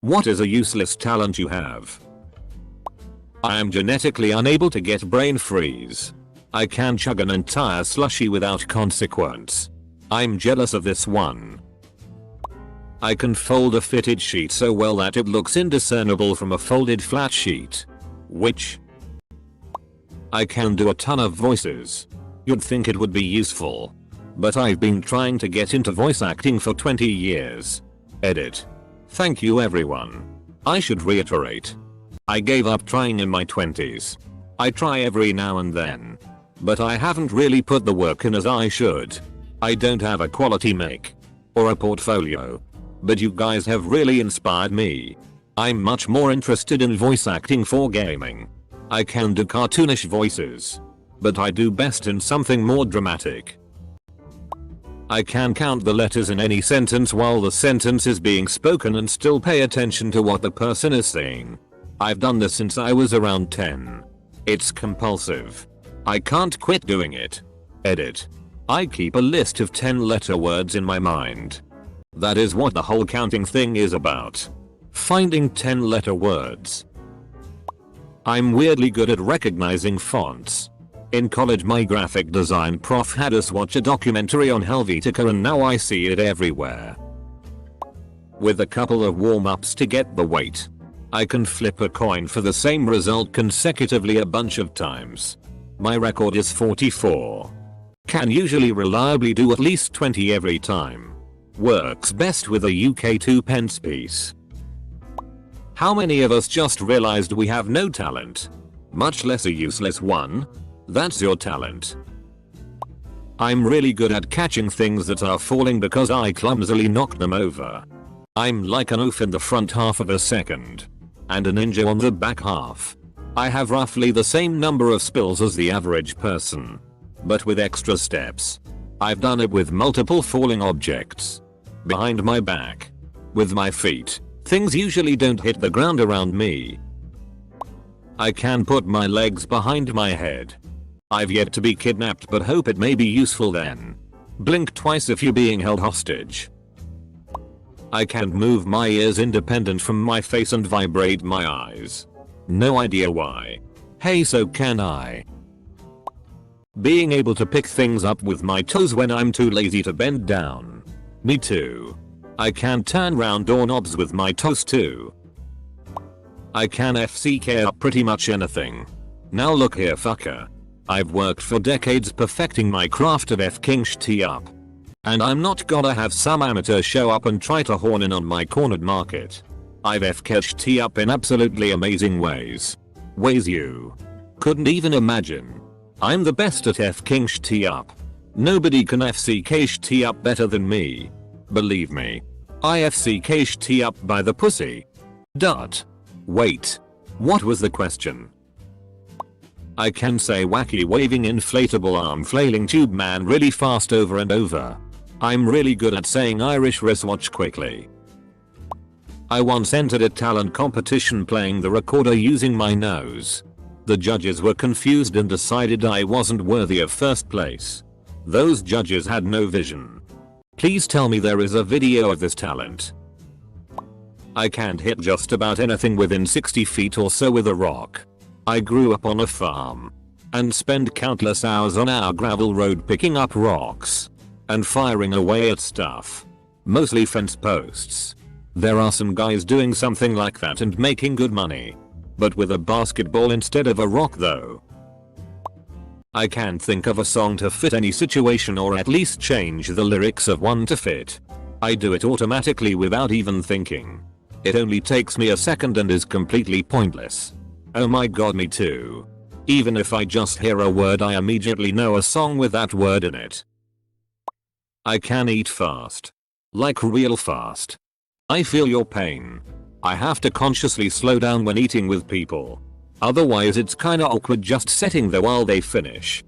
What is a useless talent you have? I am genetically unable to get brain freeze. I can chug an entire slushie without consequence. I'm jealous of this one. I can fold a fitted sheet so well that it looks indiscernible from a folded flat sheet. Which? I can do a ton of voices. You'd think it would be useful. But I've been trying to get into voice acting for 20 years. Edit. Thank you everyone. I should reiterate. I gave up trying in my 20s. I try every now and then. But I haven't really put the work in as I should. I don't have a quality make. Or a portfolio. But you guys have really inspired me. I'm much more interested in voice acting for gaming. I can do cartoonish voices. But I do best in something more dramatic. I can count the letters in any sentence while the sentence is being spoken and still pay attention to what the person is saying. I've done this since I was around 10. It's compulsive. I can't quit doing it. Edit. I keep a list of 10-letter words in my mind. That is what the whole counting thing is about. Finding 10-letter words. I'm weirdly good at recognizing fonts. In college my graphic design prof had us watch a documentary on Helvetica and now I see it everywhere. With a couple of warm-ups to get the weight. I can flip a coin for the same result consecutively a bunch of times. My record is 44. Can usually reliably do at least 20 every time. Works best with a UK 2p piece. How many of us just realized we have no talent? Much less a useless one? That's your talent. I'm really good at catching things that are falling because I clumsily knock them over. I'm like an oaf in the front half of a second. And a ninja on the back half. I have roughly the same number of spills as the average person. But with extra steps. I've done it with multiple falling objects. Behind my back. With my feet. Things usually don't hit the ground around me. I can put my legs behind my head. I've yet to be kidnapped but hope it may be useful then. Blink twice if you're being held hostage. I can move my ears independent from my face and vibrate my eyes. No idea why. Hey, so can I. Being able to pick things up with my toes when I'm too lazy to bend down. Me too. I can turn round doorknobs with my toes too. I can FCK up pretty much anything. Now look here fucker. I've worked for decades perfecting my craft of F-king sh-t up. And I'm not gonna have some amateur show up and try to horn in on my cornered market. I've F-king up in absolutely amazing ways. Ways you couldn't even imagine. I'm the best at F-king up. Nobody can FCK up better than me. Believe me. I FCK up by the pussy. Dot. Wait. What was the question? I can say wacky waving inflatable arm flailing tube man really fast over and over. I'm really good at saying Irish wristwatch quickly. I once entered a talent competition playing the recorder using my nose. The judges were confused and decided I wasn't worthy of first place. Those judges had no vision. Please tell me there is a video of this talent. I can't hit just about anything within 60 feet or so with a rock. I grew up on a farm. And spent countless hours on our gravel road picking up rocks. And firing away at stuff. Mostly fence posts. There are some guys doing something like that and making good money. But with a basketball instead of a rock though. I can't think of a song to fit any situation or at least change the lyrics of one to fit. I do it automatically without even thinking. It only takes me a second and is completely pointless. Oh my god, me too. Even if I just hear a word I immediately know a song with that word in it. I can eat fast. Like real fast. I feel your pain. I have to consciously slow down when eating with people. Otherwise it's kinda awkward just sitting there while they finish.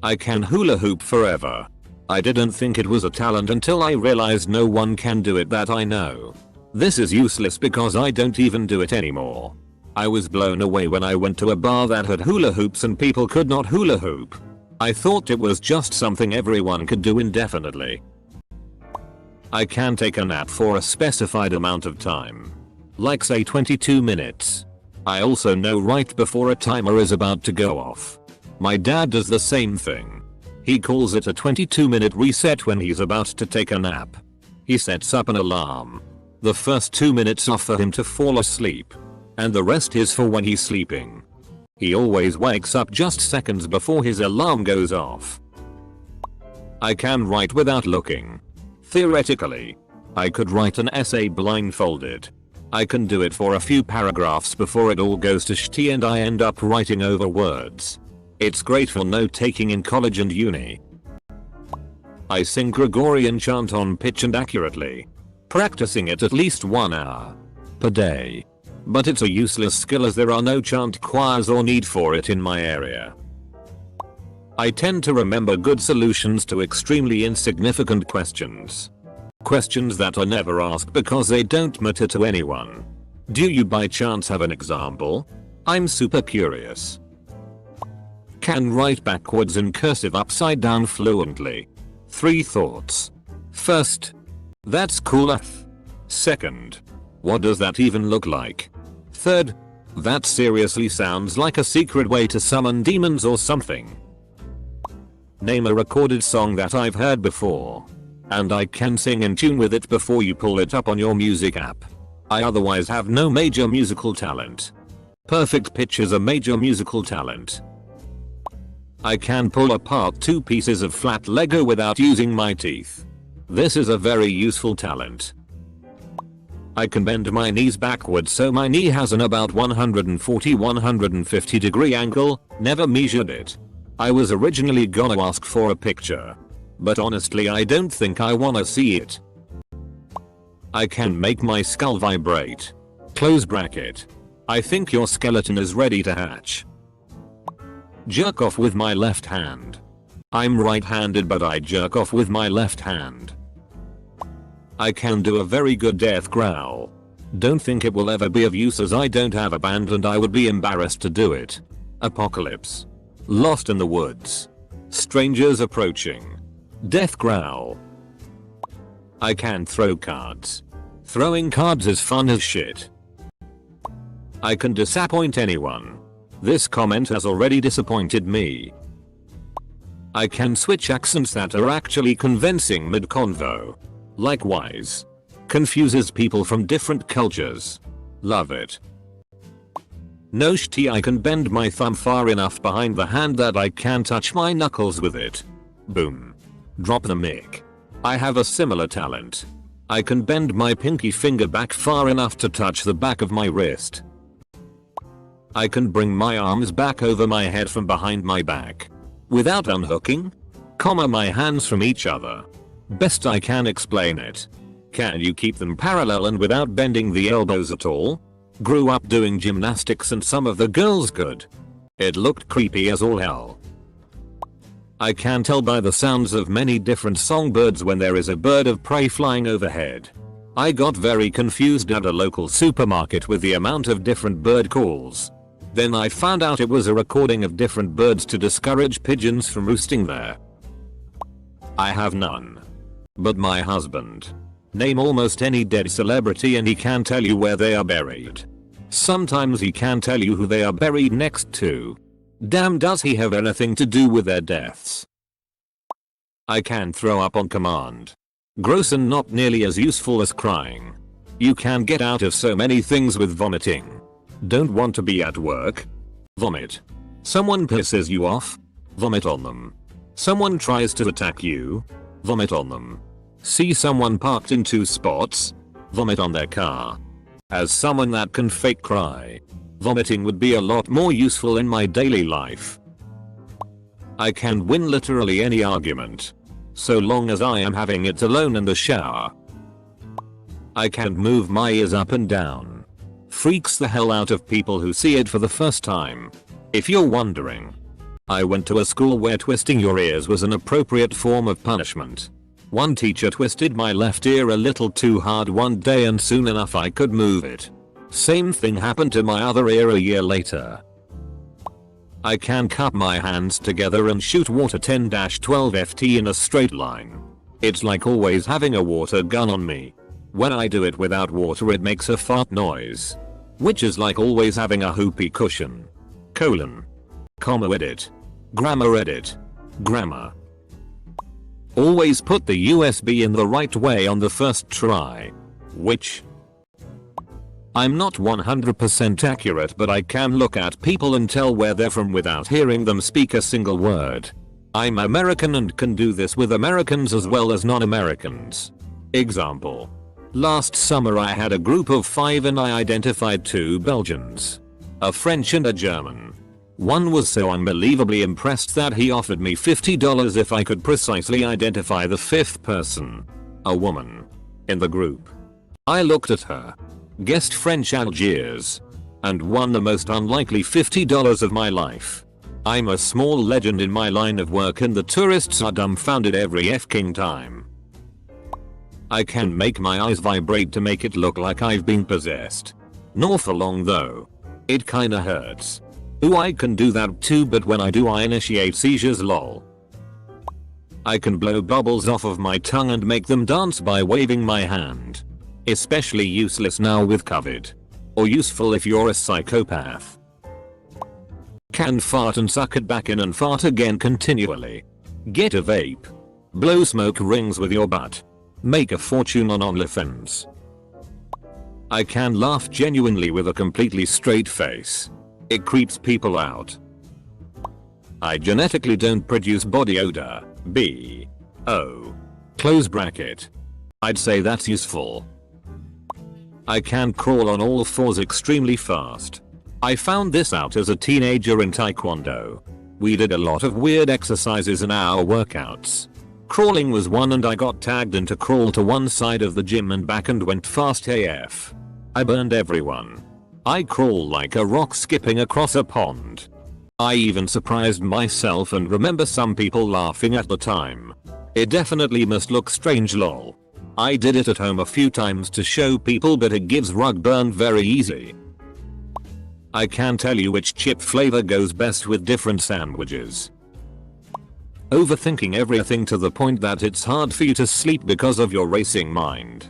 I can hula hoop forever. I didn't think it was a talent until I realized no one can do it that I know. This is useless because I don't even do it anymore. I was blown away when I went to a bar that had hula hoops and people could not hula hoop. I thought it was just something everyone could do indefinitely. I can take a nap for a specified amount of time. Like say 22 minutes. I also know right before a timer is about to go off. My dad does the same thing. He calls it a 22-minute reset when he's about to take a nap. He sets up an alarm. The first 2 minutes are for him to fall asleep. And the rest is for when he's sleeping. He always wakes up just seconds before his alarm goes off. I can write without looking. Theoretically, I could write an essay blindfolded. I can do it for a few paragraphs before it all goes to shitty and I end up writing over words. It's great for note taking in college and uni. I sing Gregorian chant on pitch and accurately. Practicing it at least 1 hour per day. But it's a useless skill as there are no chant choirs or need for it in my area. I tend to remember good solutions to extremely insignificant questions. Questions that are never asked because they don't matter to anyone. Do you by chance have an example? I'm super curious. Can write backwards in cursive upside down fluently. 3 thoughts. First, that's cool. Second, what does that even look like? Third, that seriously sounds like a secret way to summon demons or something. Name a recorded song that I've heard before. And I can sing in tune with it before you pull it up on your music app. I otherwise have no major musical talent. Perfect pitch is a major musical talent. I can pull apart 2 pieces of flat Lego without using my teeth. This is a very useful talent. I can bend my knees backwards so my knee has an about 140-150 degree angle, never measured it. I was originally gonna ask for a picture. But honestly I don't think I wanna see it. I can make my skull vibrate. Close bracket. I think your skeleton is ready to hatch. Jerk off with my left hand. I'm right-handed but I jerk off with my left hand. I can do a very good death growl. Don't think it will ever be of use as I don't have a band and I would be embarrassed to do it. Apocalypse. Lost in the woods. Strangers approaching. Death growl. I can throw cards. Throwing cards is fun as shit. I can disappoint anyone. This comment has already disappointed me. I can switch accents that are actually convincing mid-convo. Likewise. Confuses people from different cultures. Love it. No shitty, I can bend my thumb far enough behind the hand that I can touch my knuckles with it. Boom. Drop the mic. I have a similar talent. I can bend my pinky finger back far enough to touch the back of my wrist. I can bring my arms back over my head from behind my back. Without unhooking? My hands from each other. Best I can explain it. Can you keep them parallel and without bending the elbows at all? Grew up doing gymnastics and some of the girls could. It looked creepy as all hell. I can tell by the sounds of many different songbirds when there is a bird of prey flying overhead. I got very confused at a local supermarket with the amount of different bird calls. Then I found out it was a recording of different birds to discourage pigeons from roosting there. I have none. But my husband. Name almost any dead celebrity and he can tell you where they are buried. Sometimes he can tell you who they are buried next to. Damn, does he have anything to do with their deaths? I can throw up on command. Gross and not nearly as useful as crying. You can get out of so many things with vomiting. Don't want to be at work? Vomit. Someone pisses you off? Vomit on them. Someone tries to attack you? Vomit on them. See someone parked in 2 spots? Vomit on their car. As someone that can fake cry, vomiting would be a lot more useful in my daily life. I can win literally any argument. So long as I am having it alone in the shower. I can move my ears up and down. Freaks the hell out of people who see it for the first time. If you're wondering. I went to a school where twisting your ears was an appropriate form of punishment. One teacher twisted my left ear a little too hard one day and soon enough I could move it. Same thing happened to my other ear a year later. I can cup my hands together and shoot water 10-12 ft in a straight line. It's like always having a water gun on me. When I do it without water it makes a fart noise. Which is like always having a whoopee cushion. Comma edit. Grammar edit. Grammar. Always put the USB in the right way on the first try. Which? I'm not 100% accurate, but I can look at people and tell where they're from without hearing them speak a single word. I'm American and can do this with Americans as well as non-Americans. Example. Last summer I had a group of 5 and I identified 2 Belgians. A French and a German. One was so unbelievably impressed that he offered me $50 if I could precisely identify the 5th person. A woman. In the group. I looked at her. Guessed French Algiers. And won the most unlikely $50 of my life. I'm a small legend in my line of work and the tourists are dumbfounded every f-king time. I can make my eyes vibrate to make it look like I've been possessed. Not for long though. It kinda hurts. Ooh, I can do that too, but when I do I initiate seizures lol. I can blow bubbles off of my tongue and make them dance by waving my hand. Especially useless now with COVID. Or useful if you're a psychopath. Can fart and suck it back in and fart again continually. Get a vape. Blow smoke rings with your butt. Make a fortune on OnlyFans. I can laugh genuinely with a completely straight face. It creeps people out. I genetically don't produce body odor. B-O. Close bracket. I'd say that's useful. I can crawl on all fours extremely fast. I found this out as a teenager in Taekwondo. We did a lot of weird exercises in our workouts. Crawling was one and I got tagged in to crawl to one side of the gym and back and went fast AF. I burned everyone. I crawl like a rock skipping across a pond. I even surprised myself and remember some people laughing at the time. It definitely must look strange lol. I did it at home a few times to show people, but it gives rug burn very easy. I can tell you which chip flavor goes best with different sandwiches. Overthinking everything to the point that it's hard for you to sleep because of your racing mind.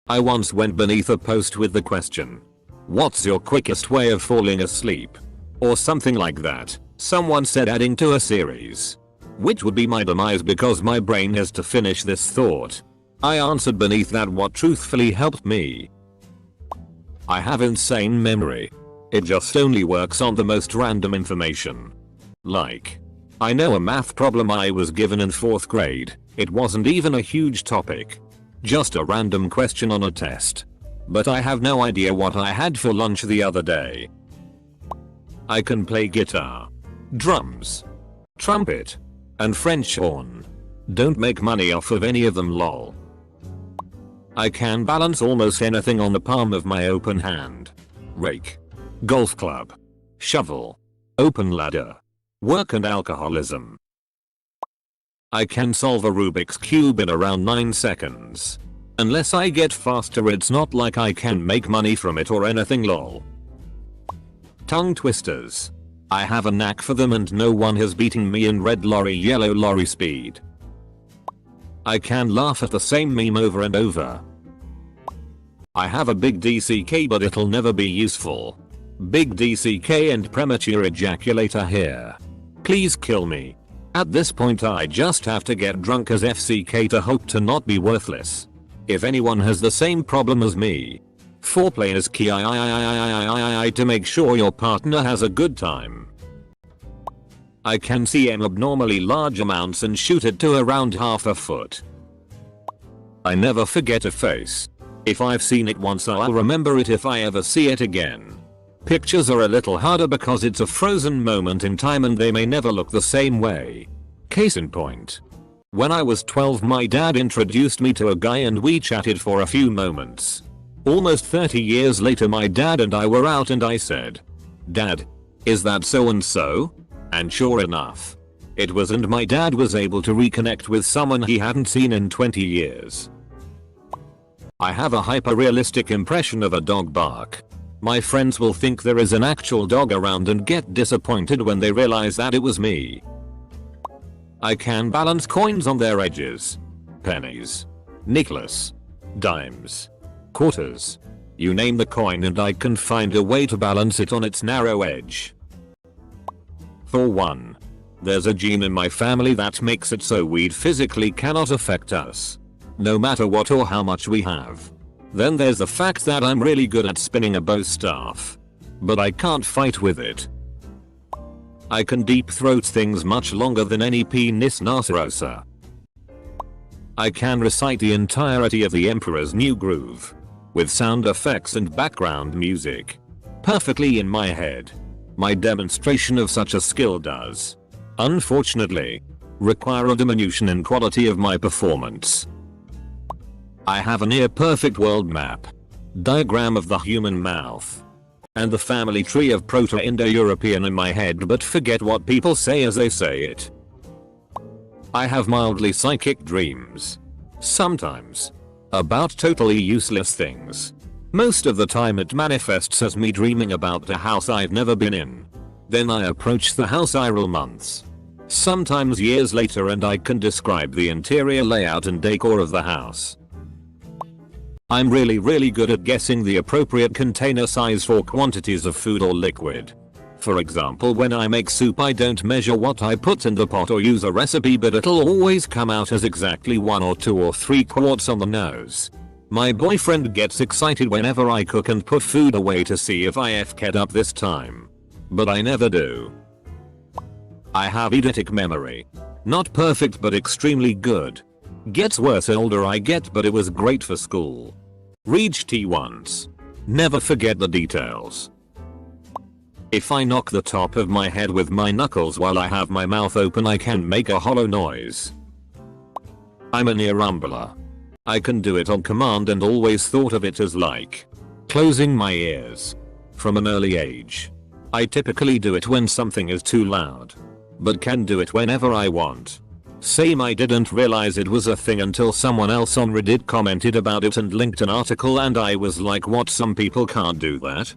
I once went beneath a post with the question, "What's your quickest way of falling asleep?" Or something like that. Someone said adding to a series. Which would be my demise because my brain has to finish this thought. I answered beneath that what truthfully helped me. I have insane memory. It just only works on the most random information. Like, I know a math problem I was given in 4th grade. It wasn't even a huge topic. Just a random question on a test. But I have no idea what I had for lunch the other day. I can play guitar, drums, trumpet, and French horn. Don't make money off of any of them lol. I can balance almost anything on the palm of my open hand. Rake, golf club, shovel, open ladder, work and alcoholism. I can solve a Rubik's Cube in around 9 seconds. Unless I get faster it's not like I can make money from it or anything lol. Tongue twisters. I have a knack for them and no one has beaten me in red lorry yellow lorry speed. I can laugh at the same meme over and over. I have a big DCK but it'll never be useful. Big DCK and premature ejaculator here. Please kill me. At this point I just have to get drunk as FCK to hope to not be worthless. If anyone has the same problem as me. Foreplay is key to make sure your partner has a good time. I can CM abnormally large amounts and shoot it to around half a foot. I never forget a face. If I've seen it once I'll remember it if I ever see it again. Pictures are a little harder because it's a frozen moment in time and they may never look the same way. Case in point. When I was 12 my dad introduced me to a guy and we chatted for a few moments. Almost 30 years later my dad and I were out and I said, "Dad, is that so and so?" And sure enough, it was, and my dad was able to reconnect with someone he hadn't seen in 20 years. I have a hyper-realistic impression of a dog bark. My friends will think there is an actual dog around and get disappointed when they realize that it was me. I can balance coins on their edges. pennies, nickels, dimes, quarters. You name the coin and I can find a way to balance it on its narrow edge. For one, there's a gene in my family that makes it so weed physically cannot affect us, no matter what or how much we have. Then there's the fact that I'm really good at spinning a bow staff, but I can't fight with it. I can deep throat things much longer than any penis nasarosa. I can recite the entirety of the Emperor's New Groove, with sound effects and background music, perfectly in my head. My demonstration of such a skill does, unfortunately, require a diminution in quality of my performance. I have a near perfect world map, diagram of the human mouth, and the family tree of Proto-Indo-European in my head, but forget what people say as they say it. I have mildly psychic dreams, sometimes, about totally useless things. Most of the time it manifests as me dreaming about a house I've never been in. Then I approach the house several months, sometimes years later, and I can describe the interior layout and decor of the house. I'm really good at guessing the appropriate container size for quantities of food or liquid. For example, when I make soup I don't measure what I put in the pot or use a recipe, but it'll always come out as exactly 1 or 2 or 3 quarts on the nose. My boyfriend gets excited whenever I cook and put food away to see if I f'd up this time. But I never do. I have eidetic memory. Not perfect but extremely good. Gets worse the older I get, but it was great for school. Reached T once. Never forget the details. If I knock the top of my head with my knuckles while I have my mouth open, I can make a hollow noise. I'm an ear rumbler. I can do it on command and always thought of it as like closing my ears. From an early age. I typically do it when something is too loud, but can do it whenever I want. Same, I didn't realize it was a thing until someone else on Reddit commented about it and linked an article, and I was like, what, some people can't do that?